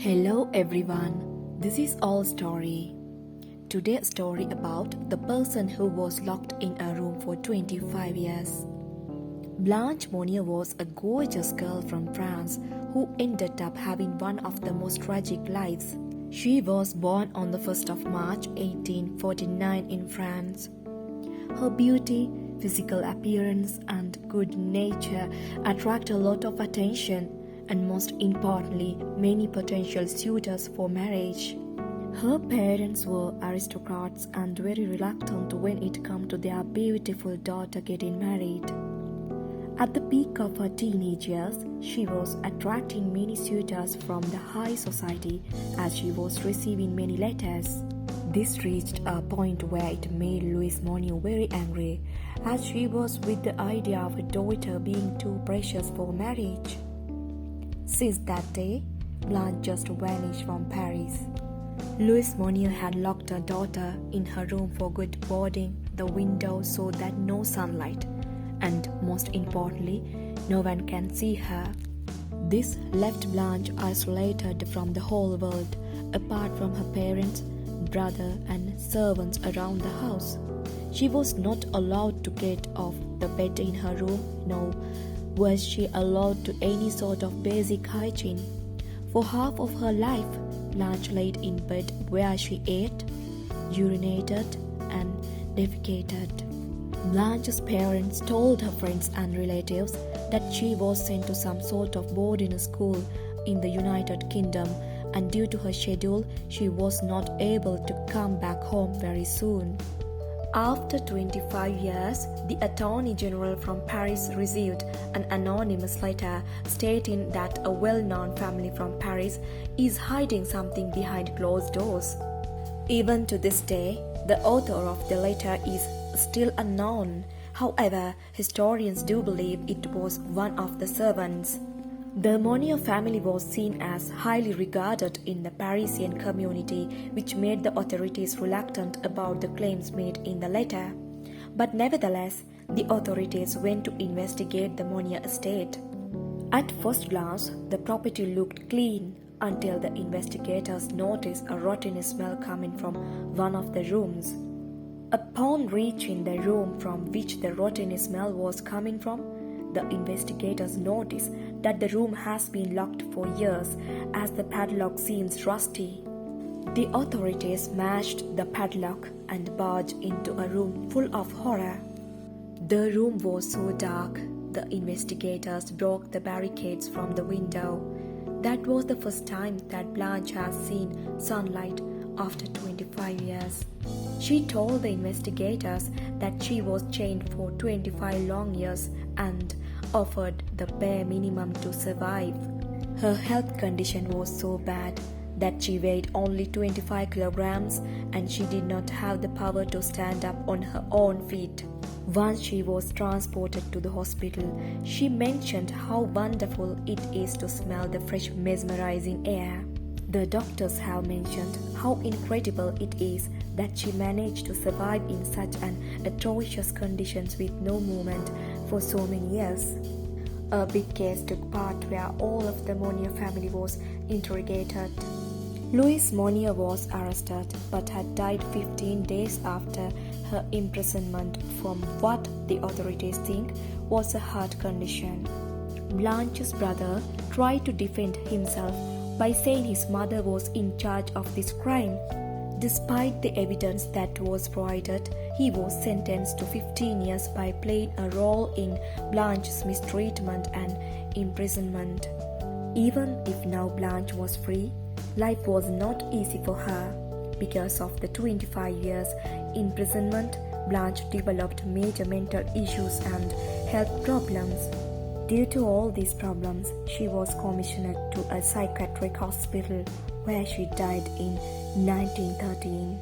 Hello everyone, this is All Story. Today's story about the person who was locked in a room for 25 years. Blanche Monnier was a gorgeous girl from France who ended up having one of the most tragic lives. She was born on the 1st of March 1849 in France. Her beauty, physical appearance and good nature attract a lot of attention and most importantly, many potential suitors for marriage. Her parents were aristocrats and very reluctant when it came to their beautiful daughter getting married. At the peak of her teenage years, she was attracting many suitors from the high society as she was receiving many letters. This reached a point where it made Louise Monnier very angry as she was with the idea of her daughter being too precious for marriage. Since that day, Blanche just vanished from Paris. Louise Monnier had locked her daughter in her room for good, boarding the window so that no sunlight, and most importantly, no one can see her. This left Blanche isolated from the whole world, apart from her parents, brother and servants around the house. She was not allowed to get off the bed in her room, nor was she allowed to any sort of basic hygiene. For half of her life, Blanche laid in bed where she ate, urinated and defecated. Blanche's parents told her friends and relatives that she was sent to some sort of boarding school in the United Kingdom, and due to her schedule, she was not able to come back home very soon. After 25 years, the Attorney General from Paris received an anonymous letter stating that a well-known family from Paris is hiding something behind closed doors. Even to this day, the author of the letter is still unknown. However, historians do believe it was one of the servants. The Monnier family was seen as highly regarded in the Parisian community, which made the authorities reluctant about the claims made in the letter. But nevertheless, the authorities went to investigate the Monnier estate. At first glance, the property looked clean until the investigators noticed a rotten smell coming from one of the rooms. Upon reaching the room from which the rotten smell was coming from, the investigators noticed that the room has been locked for years as the padlock seems rusty. The authorities smashed the padlock and barged into a room full of horror. The room was so dark, the investigators broke the barricades from the window. That was the first time that Blanche has seen sunlight after 25 years. She told the investigators that she was chained for 25 long years and offered the bare minimum to survive. Her health condition was so bad that she weighed only 25 kilograms and she did not have the power to stand up on her own feet. Once she was transported to the hospital, she mentioned how wonderful it is to smell the fresh, mesmerizing air. The doctors have mentioned how incredible it is that she managed to survive in such an atrocious conditions with no movement for so many years. A big case took part where all of the Monnier family was interrogated. Louise Monnier was arrested but had died 15 days after her imprisonment from what the authorities think was a heart condition. Blanche's brother tried to defend himself by saying his mother was in charge of this crime. Despite the evidence that was provided, he was sentenced to 15 years by playing a role in Blanche's mistreatment and imprisonment. Even if now Blanche was free, life was not easy for her. Because of the 25 years imprisonment, Blanche developed major mental issues and health problems. Due to all these problems, she was commissioned to a psychiatric hospital where she died in 1913.